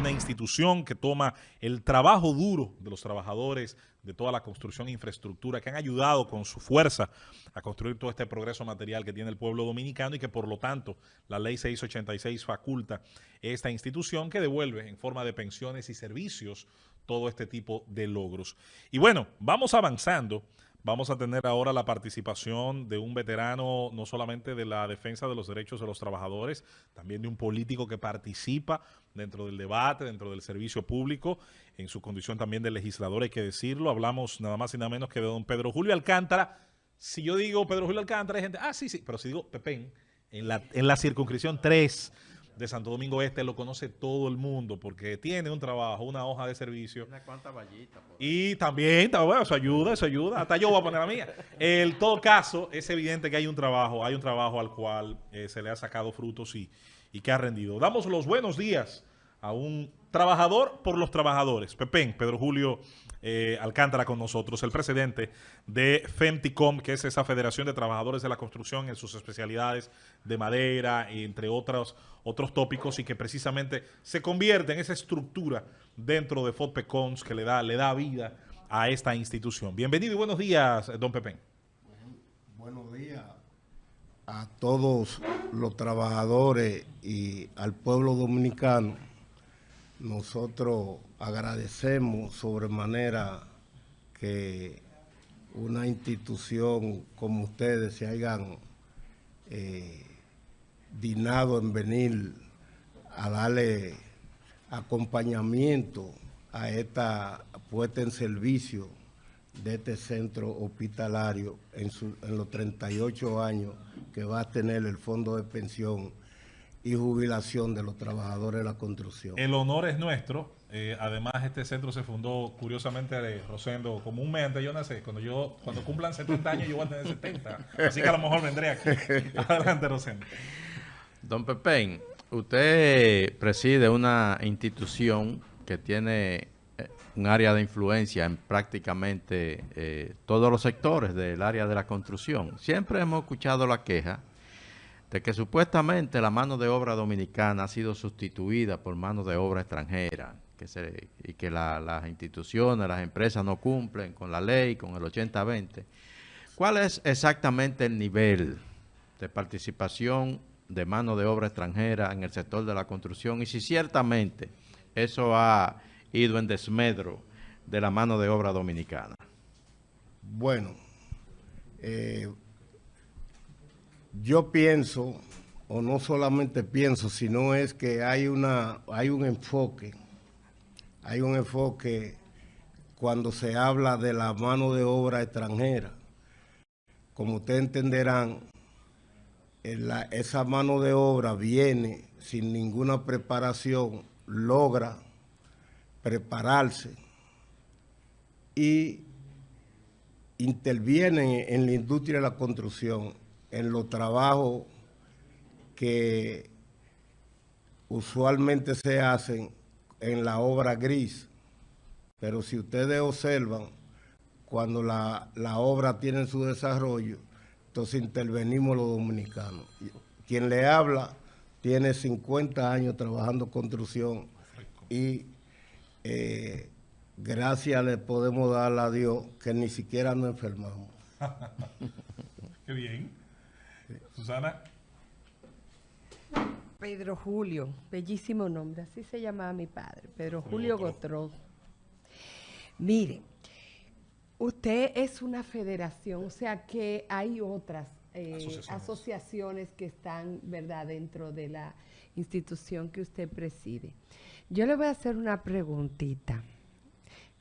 una institución que toma el trabajo duro de los trabajadores de toda la construcción e infraestructura que han ayudado con su fuerza a construir todo este progreso material que tiene el pueblo dominicano y que por lo tanto la ley 686 faculta esta institución que devuelve en forma de pensiones y servicios todo este tipo de logros. Y bueno, vamos avanzando. Vamos a tener ahora la participación de un veterano, no solamente de la defensa de los derechos de los trabajadores, también de un político que participa dentro del debate, dentro del servicio público, en su condición también de legislador, hay que decirlo. Hablamos nada más y nada menos que de don Pedro Julio Alcántara. Si yo digo Pedro Julio Alcántara, hay gente, sí, pero si digo Pepén, en la circunscripción 3 de Santo Domingo Este lo conoce todo el mundo porque tiene un trabajo, una hoja de servicio. Una cuanta vallita. Y también, bueno, eso ayuda. Hasta yo voy a poner la mía. En todo caso, es evidente que hay un trabajo al cual se le ha sacado frutos y que ha rendido. Damos los buenos días a un trabajador por los trabajadores. Pepén, Pedro Julio Alcántara con nosotros, el presidente de FEMTICOM, que es esa Federación de Trabajadores de la Construcción en sus especialidades de madera, entre otros tópicos, y que precisamente se convierte en esa estructura dentro de FODPECONS que le da vida a esta institución. Bienvenido y buenos días, don Pepén. Buenos días a todos los trabajadores y al pueblo dominicano. Nosotros agradecemos sobremanera que una institución como ustedes se hayan dignado en venir a darle acompañamiento a esta puesta en servicio de este centro hospitalario en los 38 años que va a tener el Fondo de Pensión y Jubilación de los Trabajadores de la Construcción. El honor es nuestro. Además, este centro se fundó, curiosamente, Rosendo, como un mes antes yo nací. Cuando cumplan 70 años, yo voy a tener 70. Así que a lo mejor vendré aquí. Adelante, Rosendo. Don Pepén, usted preside una institución que tiene un área de influencia en prácticamente todos los sectores del área de la construcción. Siempre hemos escuchado la queja de que supuestamente la mano de obra dominicana ha sido sustituida por mano de obra extranjera, y que las instituciones, las empresas no cumplen con la ley, con el 80-20. ¿Cuál es exactamente el nivel de participación de mano de obra extranjera en el sector de la construcción? Y si ciertamente eso ha ido en desmedro de la mano de obra dominicana. Bueno, yo pienso, o no solamente pienso, sino es que hay un enfoque cuando se habla de la mano de obra extranjera. Como ustedes entenderán, esa mano de obra viene sin ninguna preparación, logra prepararse y intervienen en la industria de la construcción, en los trabajos que usualmente se hacen en la obra gris. Pero si ustedes observan, cuando la obra tiene su desarrollo, entonces intervenimos los dominicanos. Quien le habla tiene 50 años trabajando construcción y gracias le podemos dar a Dios que ni siquiera nos enfermamos. Qué bien. Susana. Pedro Julio, bellísimo nombre, así se llamaba mi padre, Pedro Julio Gotró. Mire, usted es una federación, o sea que hay otras asociaciones que están, ¿verdad?, dentro de la institución que usted preside. Yo le voy a hacer una preguntita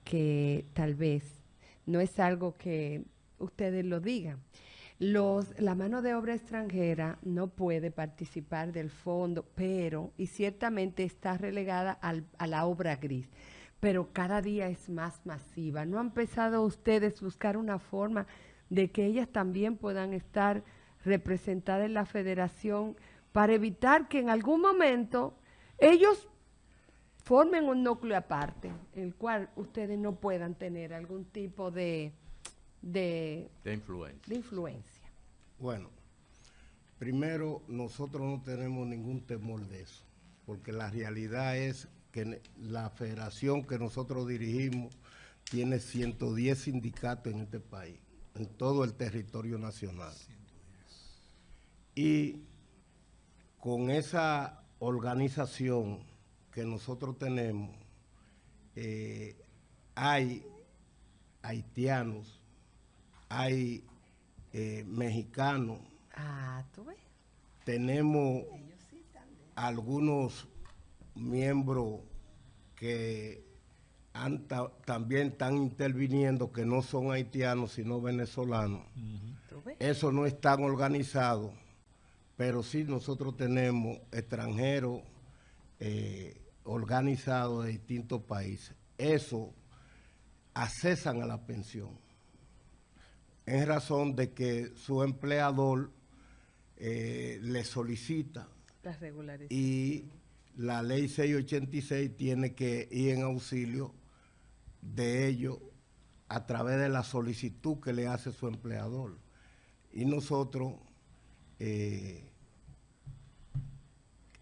que tal vez no es algo que ustedes lo digan. La mano de obra extranjera no puede participar del fondo, y ciertamente está relegada a la obra gris, pero cada día es más masiva. ¿No han empezado ustedes a buscar una forma de que ellas también puedan estar representadas en la federación para evitar que en algún momento ellos formen un núcleo aparte, en el cual ustedes no puedan tener algún tipo de influencia? Bueno, primero nosotros no tenemos ningún temor de eso, porque la realidad es que la federación que nosotros dirigimos tiene 110 sindicatos en este país, en todo el territorio nacional. Y con esa organización que nosotros tenemos, hay haitianos, hay mexicanos, ¿tú ves? tenemos algunos miembros que también están interviniendo, que no son haitianos, sino venezolanos. ¿Tú ves? Eso no es tan organizado, pero sí nosotros tenemos extranjeros organizados de distintos países. Eso accesan a la pensión en razón de que su empleador le solicita La regularidad. y la ley 686 tiene que ir en auxilio de ellos a través de la solicitud que le hace su empleador. Y nosotros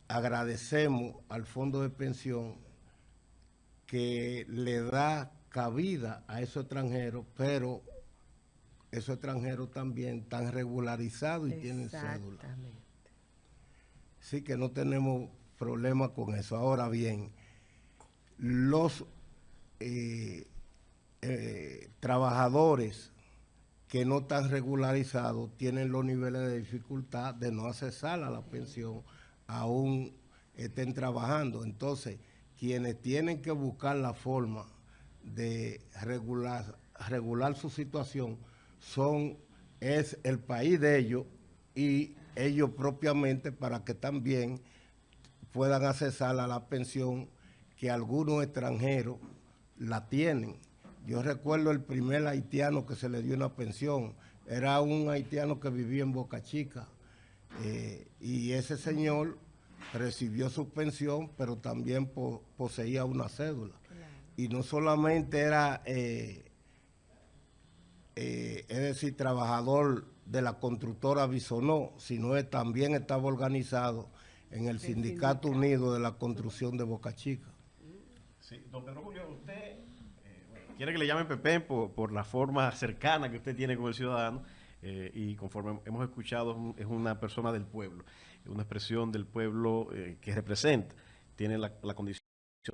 agradecemos al fondo de pensión que le da cabida a esos extranjeros, pero esos extranjeros también están regularizados y tienen cédula. Exactamente. Sí que no tenemos problema con eso. Ahora bien, los trabajadores que no están regularizados tienen los niveles de dificultad de no accesar a la pensión, aún estén trabajando. Entonces, quienes tienen que buscar la forma de regular su situación es el país de ellos y ellos propiamente, para que también puedan accesar a la pensión que algunos extranjeros la tienen. Yo recuerdo el primer haitiano que se le dio una pensión, era un haitiano que vivía en Boca Chica, y ese señor recibió su pensión, pero también poseía una cédula. Claro. Y no solamente era, es decir, trabajador de la constructora Bisonó, sino que también estaba organizado en el Sindicato Unido de la Construcción de Boca Chica. Sí, don Pedro Julio, usted quiere que le llamen Pepén por la forma cercana que usted tiene con el ciudadano, y conforme hemos escuchado, es una persona del pueblo, una expresión del pueblo que representa, tiene la condición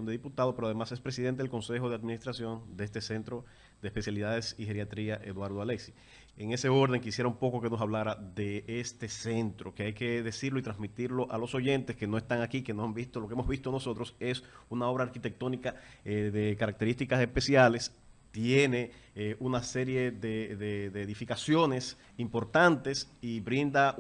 de diputado, pero además es presidente del Consejo de Administración de este Centro de Especialidades y Geriatría Eduardo Alexis. En ese orden quisiera un poco que nos hablara de este centro, que hay que decirlo y transmitirlo a los oyentes que no están aquí, que no han visto lo que hemos visto nosotros. Es una obra arquitectónica de características especiales, tiene una serie de edificaciones importantes y brinda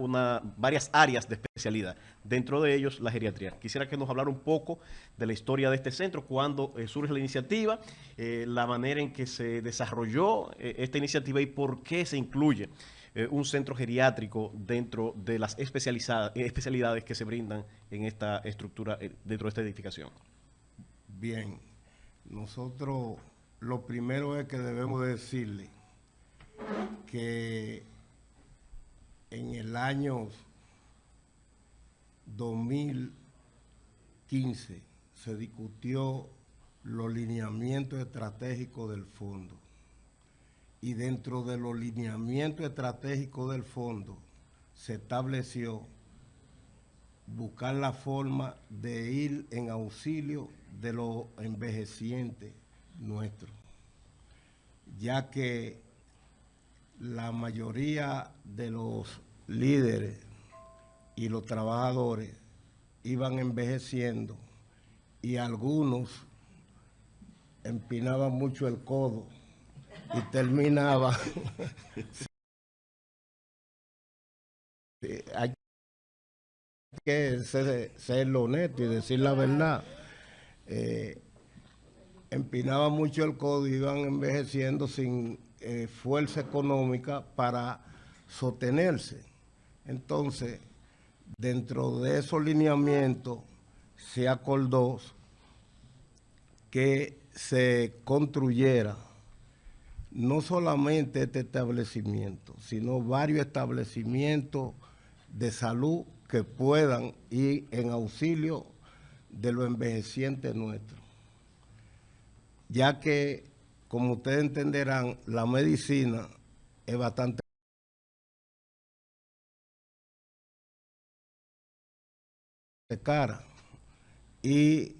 varias áreas de especialidad, dentro de ellos la geriatría. Quisiera que nos hablara un poco de la historia de este centro, cuándo surge la iniciativa, la manera en que se desarrolló esta iniciativa y por qué se incluye un centro geriátrico dentro de las especialidades que se brindan en esta estructura, dentro de esta edificación. Bien, nosotros lo primero es que debemos decirle que en el año 2015 se discutió los lineamientos estratégicos del fondo, y dentro de los lineamientos estratégicos del fondo se estableció buscar la forma de ir en auxilio de los envejecientes nuestros, ya que la mayoría de los líderes y los trabajadores iban envejeciendo y algunos empinaban mucho el codo y terminaban. Hay que ser honesto y decir la verdad. Empinaban mucho el codo y iban envejeciendo sin fuerza económica para sostenerse. Entonces, dentro de esos lineamientos se acordó que se construyera no solamente este establecimiento, sino varios establecimientos de salud que puedan ir en auxilio de los envejecientes nuestros, ya que, como ustedes entenderán, la medicina es bastante cara y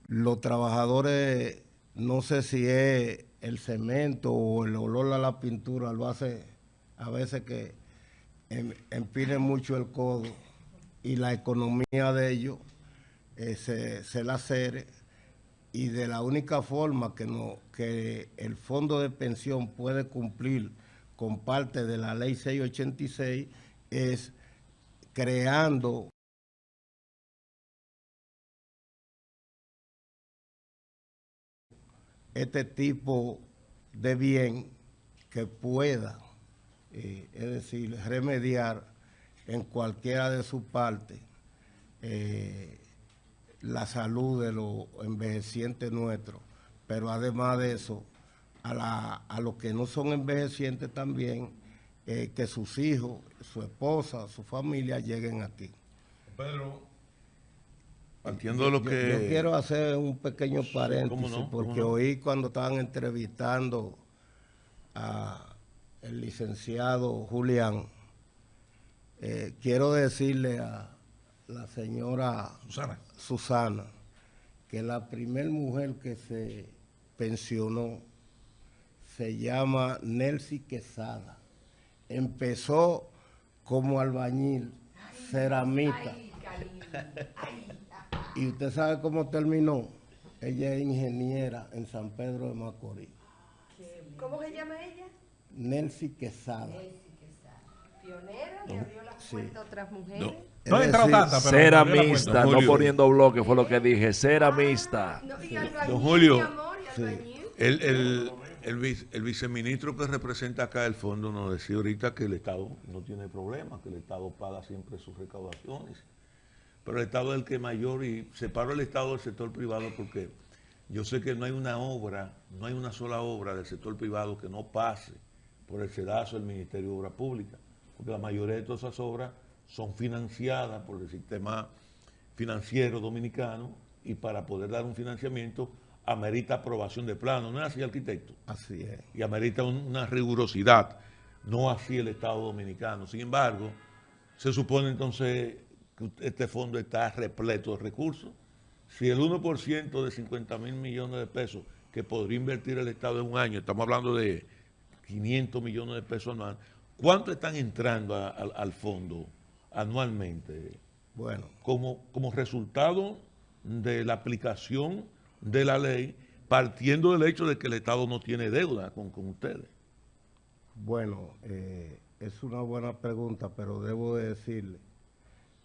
los trabajadores, no sé si es el cemento o el olor a la pintura, lo hace a veces que empinen mucho el codo y la economía de ellos se lacere, y de la única forma que el fondo de pensión puede cumplir con parte de la ley 686 es creando este tipo de bien que pueda, es decir, remediar en cualquiera de sus partes la salud de los envejecientes nuestros, pero además de eso, a los que no son envejecientes también, que sus hijos, su esposa, su familia lleguen aquí. Pedro, partiendo de lo que... Yo quiero hacer un pequeño paréntesis, ¿cómo no? porque oí cuando estaban entrevistando a el licenciado Julián, quiero decirle a la señora Susana que la primer mujer que se pensionó se llama Nelcy Quesada. Empezó como albañil, ceramista. ¿Y usted sabe cómo terminó? Ella es ingeniera en San Pedro de Macorís. ¿Cómo se llama ella? Nelcy Quesada. Pionera, le abrió las puertas a otras mujeres. No he entrado tanta, pero Ceramista, Don no Julio. poniendo bloque, fue lo que dije, ceramista. No, y albañil, Don Julio, mi amor, y albañil. el viceministro que representa acá el fondo nos decía ahorita que el Estado no tiene problema, que el Estado paga siempre sus recaudaciones. Pero el Estado es el que mayor, y separo el Estado del sector privado porque yo sé que no hay una obra, no hay una sola obra del sector privado que no pase por el sedazo del Ministerio de Obras Públicas, porque la mayoría de todas esas obras son financiadas por el sistema financiero dominicano, y para poder dar un financiamiento amerita aprobación de plano, ¿no es así, arquitecto? Así es. Y amerita una rigurosidad, no así el Estado dominicano. Sin embargo, se supone entonces que este fondo está repleto de recursos. Si el 1% de 50,000 millones de pesos que podría invertir el Estado en un año, estamos hablando de 500 millones de pesos anuales, ¿cuánto están entrando al fondo anualmente? Bueno, Como resultado de la aplicación de la ley, partiendo del hecho de que el Estado no tiene deuda con ustedes. bueno, es una buena pregunta, pero debo de decirle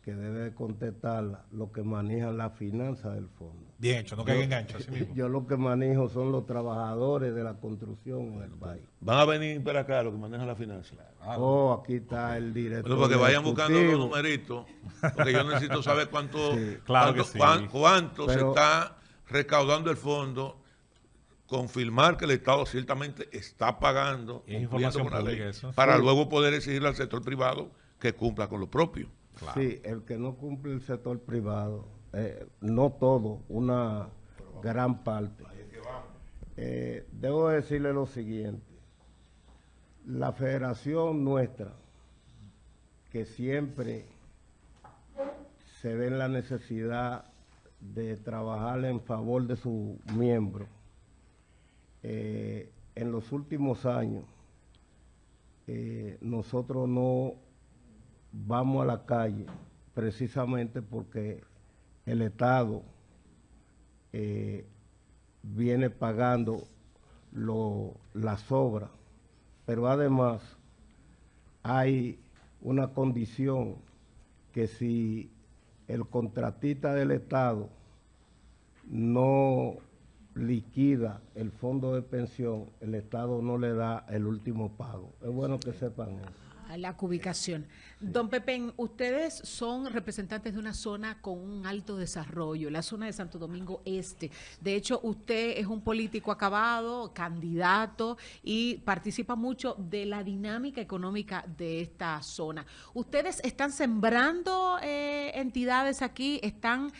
que debe contestarla lo que manejan la finanza del fondo. Bien hecho, no caiga en gancho, así mismo. Yo lo que manejo son los trabajadores de la construcción en el país. Van a venir para acá los que manejan la finanza. Oh, aquí está el director. Bueno, porque vayan buscando los ejecutivo. numeritos, porque yo necesito saber cuánto, Sí, claro cuánto, que sí. cuánto se Pero- está recaudando el fondo, confirmar que el Estado ciertamente está pagando, Y es cumpliendo información con la pública ley, eso. para Sí. luego poder exigirle al sector privado que cumpla con lo propio. Claro. Sí, el que no cumple el sector privado, no todo, una gran parte. Debo decirle lo siguiente, la federación nuestra, que siempre se ve en la necesidad de trabajar en favor de sus miembros, en los últimos años, nosotros no vamos a la calle precisamente porque el Estado viene pagando las obras, pero además hay una condición que si el contratista del Estado no liquida el fondo de pensión, el Estado no le da el último pago. Es bueno que sepan eso. la cubicación. Don Pepén, ustedes son representantes de una zona con un alto desarrollo, la zona de Santo Domingo Este. De hecho, usted es un político acabado, candidato, y participa mucho de la dinámica económica de esta zona. ¿Ustedes están sembrando entidades aquí, están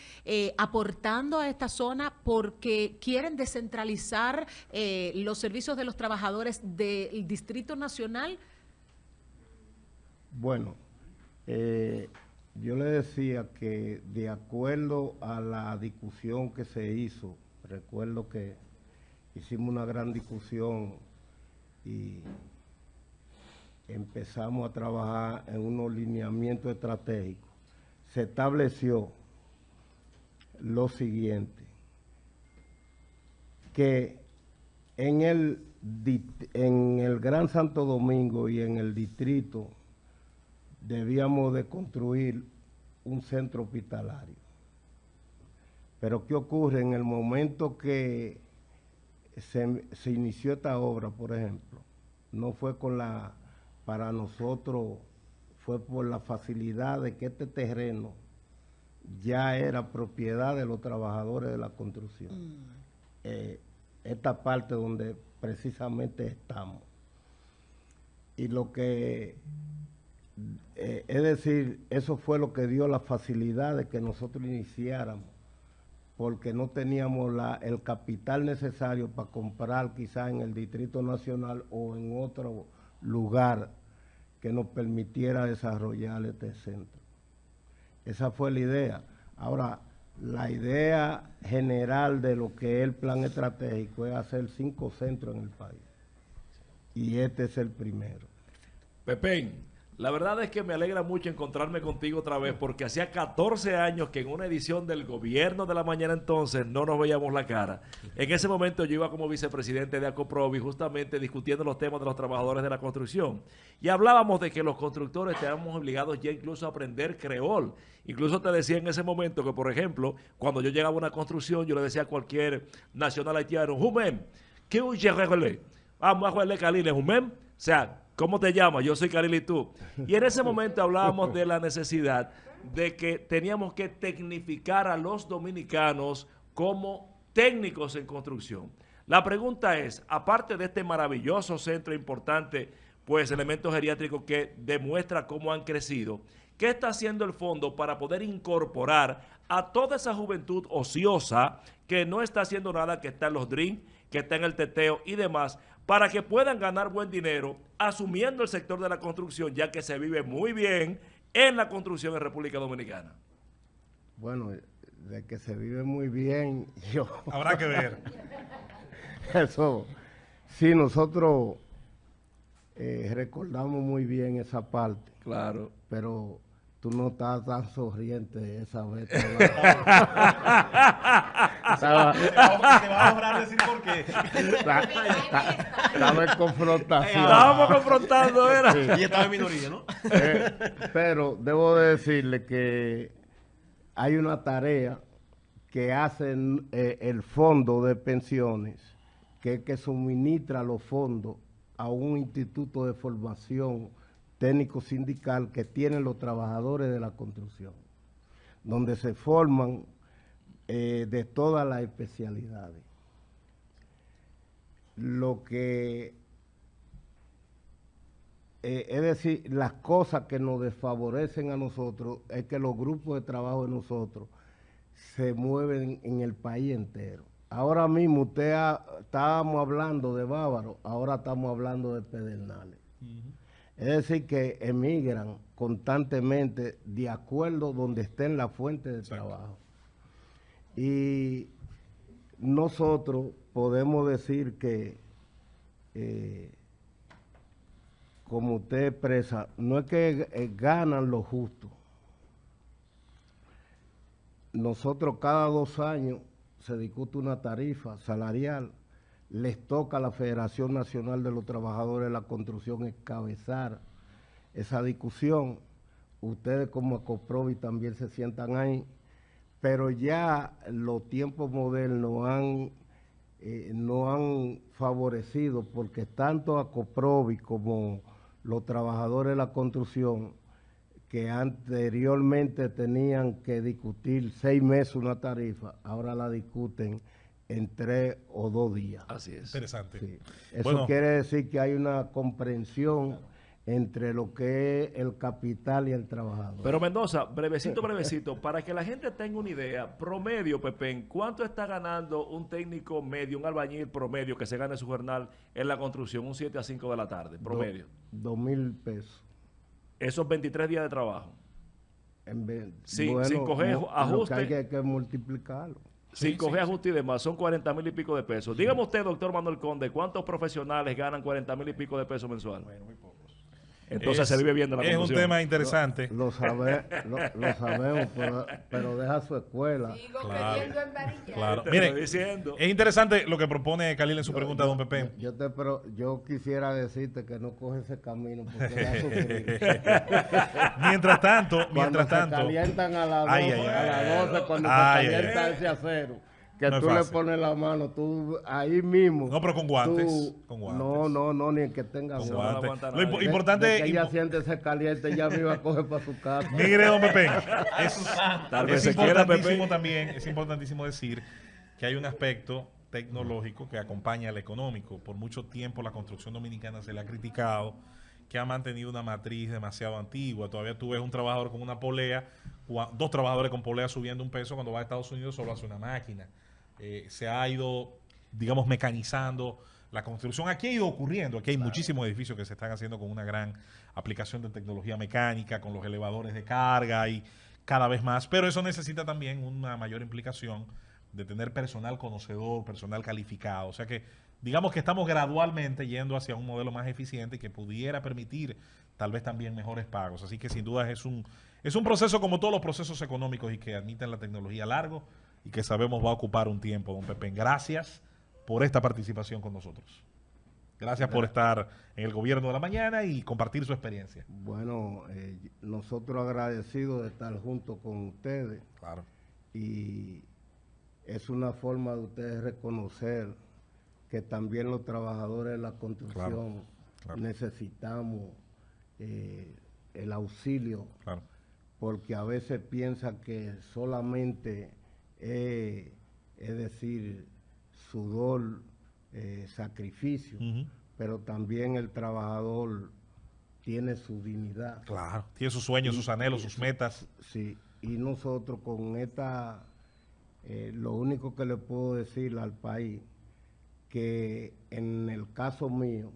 aportando a esta zona porque quieren descentralizar los servicios de los trabajadores del Distrito Nacional? Bueno, yo le decía que de acuerdo a la discusión que se hizo, recuerdo que hicimos una gran discusión y empezamos a trabajar en unos lineamientos estratégicos. Se estableció lo siguiente, que en el Gran Santo Domingo y en el distrito debíamos de construir un centro hospitalario. Pero ¿qué ocurre? En el momento que se inició esta obra, por ejemplo, no fue para nosotros, fue por la facilidad de que este terreno ya era propiedad de los trabajadores de la construcción. Esta parte donde precisamente estamos. Y lo que, es decir, eso fue lo que dio la facilidad de que nosotros iniciáramos, porque no teníamos el capital necesario para comprar quizás en el Distrito Nacional o en otro lugar que nos permitiera desarrollar este centro. Esa fue la idea. Ahora, la idea general de lo que es el plan estratégico es hacer 5 centros en el país. Y este es el primero. Pepén, la verdad es que me alegra mucho encontrarme contigo otra vez porque hacía 14 años que en una edición del Gobierno de la Mañana entonces no nos veíamos la cara. En ese momento yo iba como vicepresidente de ACOPROVI justamente discutiendo los temas de los trabajadores de la construcción y hablábamos de que los constructores estábamos obligados ya incluso a aprender creol. Incluso te decía en ese momento que, por ejemplo, cuando yo llegaba a una construcción yo le decía a cualquier nacional haitiano, Jumem, ¿qué huye regole? Vamos a jugarle Calile, Jumem. O sea, ¿cómo te llamas? Yo soy Caril y tú. Y en ese momento hablábamos de la necesidad de que teníamos que tecnificar a los dominicanos como técnicos en construcción. La pregunta es, aparte de este maravilloso centro importante, pues elementos geriátricos que demuestra cómo han crecido, ¿qué está haciendo el fondo para poder incorporar a toda esa juventud ociosa que no está haciendo nada, que está en los drinks, que está en el teteo y demás, para que puedan ganar buen dinero asumiendo el sector de la construcción, ya que se vive muy bien en la construcción en República Dominicana? Bueno, de que se vive muy bien, yo... Habrá que ver. Eso, sí, nosotros recordamos muy bien esa parte. Claro. Pero tú no estás tan sonriente esa vez. Te va a ahorrar decir por qué. Estaba en confrontación. Estábamos confrontando, era. Sí. Y estaba en minoría, ¿no? Pero debo de decirle que hay una tarea que hace el fondo de pensiones, que es que suministra los fondos a un instituto de formación técnico sindical que tienen los trabajadores de la construcción, donde se forman de todas las especialidades. Lo que, es decir, las cosas que nos desfavorecen a nosotros es que los grupos de trabajo de nosotros se mueven en el país entero. Ahora mismo estábamos hablando de Bávaro, ahora estamos hablando de Pedernales. Es decir, que emigran constantemente de acuerdo donde estén las fuentes de trabajo. Y nosotros podemos decir que, como usted expresa, no es que ganan lo justo. Nosotros cada 2 años se discute una tarifa salarial. Les toca a la Federación Nacional de los Trabajadores de la Construcción encabezar esa discusión. Ustedes como ACOPROVI también se sientan ahí, pero ya los tiempos modernos no han favorecido, porque tanto ACOPROVI como los trabajadores de la construcción que anteriormente tenían que discutir 6 meses una tarifa, ahora la discuten en 3 o 2 días. Así es. Interesante. Sí. Eso Bueno. quiere decir que hay una comprensión entre lo que es el capital y el trabajador. Pero Mendoza, brevecito, para que la gente tenga una idea, promedio, Pepén, ¿cuánto está ganando un técnico medio, un albañil promedio que se gane su jornal en la construcción, un 7 a 5 de la tarde, promedio? 2,000 pesos. Esos 23 días de trabajo. Sin coger lo ajuste. que hay que multiplicarlo. Sin coger ajuste y demás, son 40,000 y pico de pesos. Dígame usted, doctor Manuel Conde, ¿cuántos profesionales ganan 40,000 y pico de pesos mensual? Bueno, muy pocos. Entonces se vive bien de la Es un construcción. tema interesante. Lo sabemos, pero deja su escuela. Sigo Claro. queriendo embarillar. Claro. Te Miren, estoy diciendo. es interesante lo que propone Khalil en su pregunta, don Pepe. Yo quisiera decirte que no coge ese camino porque va a sufrir. Mientras tanto, Cuando se calientan a las 12, Ay, ay, a las 12 cuando ay, se ay, calienta ay. ese acero, que No es tú le fácil. pones la mano, tú ahí mismo. No, pero con guantes. tú- Con guantes. No, ni el que tenga Con no guantes. guantes. aguanta Lo nadie. De importante que ella siente ese caliente, ella misma coge para su casa. Mire, don Pepe, es, Tal vez es se quiera, importantísimo Pepe. también, es importantísimo decir que hay un aspecto tecnológico que acompaña al económico. Por mucho tiempo la construcción dominicana se le ha criticado que ha mantenido una matriz demasiado antigua. Todavía tú ves un trabajador con una polea, 2 trabajadores con polea subiendo un peso, cuando va a Estados Unidos solo hace una máquina. Se ha ido, digamos, mecanizando la construcción. Aquí ha ido ocurriendo, aquí hay muchísimos edificios que se están haciendo con una gran aplicación de tecnología mecánica, con los elevadores de carga y cada vez más, pero eso necesita también una mayor implicación de tener personal conocedor, personal calificado. O sea que digamos que estamos gradualmente yendo hacia un modelo más eficiente que pudiera permitir tal vez también mejores pagos. Así que sin duda es un proceso como todos los procesos económicos y que admiten la tecnología largo y que sabemos va a ocupar un tiempo, don Pepe. Gracias por esta participación con nosotros. Gracias por estar en el Gobierno de la Mañana y compartir su experiencia. Bueno, nosotros agradecidos de estar junto con ustedes Claro. y es una forma de ustedes reconocer que también los trabajadores de la construcción Claro. necesitamos el auxilio, Claro. porque a veces piensan que solamente es decir, sudor, sacrificio, Ujú. pero también el trabajador tiene su dignidad. Claro. Tiene sus sueños, sus anhelos, sus metas. Sí, y nosotros con esta, lo único que le puedo decir al país, que en el caso mío,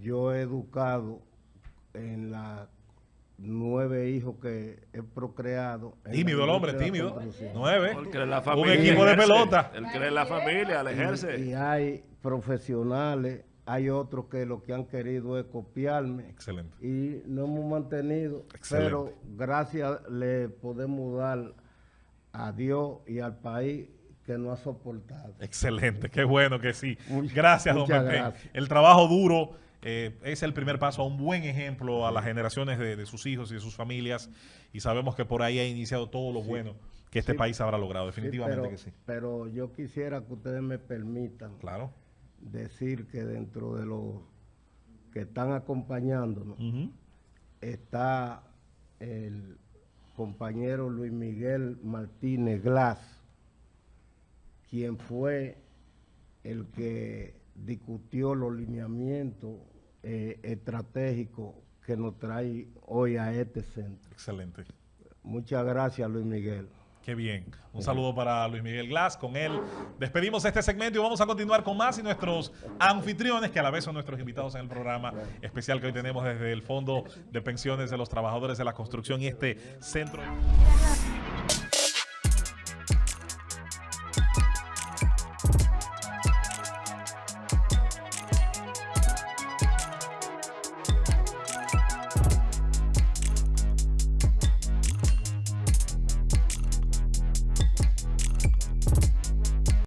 yo he educado en la 9 hijos que he procreado. en Tímido la el hombre, industria de la tímido. construcción. 9. El que en la Un familia equipo de ejerce. pelota. El que en la familia, le ejerce. Y hay profesionales, hay otros que lo que han querido es copiarme. Excelente. Y no hemos mantenido, Excelente. pero gracias le podemos dar a Dios y al país que nos ha soportado. Excelente, qué bueno que sí. Muchas- Gracias, don muchas Pepe. gracias. El trabajo duro es el primer paso a un buen ejemplo a las generaciones de sus hijos y de sus familias, y sabemos que por ahí ha iniciado todo lo bueno que este Sí. país habrá logrado, Sí, definitivamente pero, que sí. pero yo quisiera que ustedes me permitan Claro. decir que dentro de los que están acompañándonos Ujú. está el compañero Luis Miguel Martínez Glass, quien fue el que discutió los lineamientos estratégicos que nos trae hoy a este centro. Excelente. Muchas gracias, Luis Miguel. Qué bien. Un saludo para Luis Miguel Glass. Con él despedimos este segmento y vamos a continuar con más y nuestros anfitriones, que a la vez son nuestros invitados en el programa especial que hoy tenemos desde el Fondo de Pensiones de los Trabajadores de la Construcción y este centro.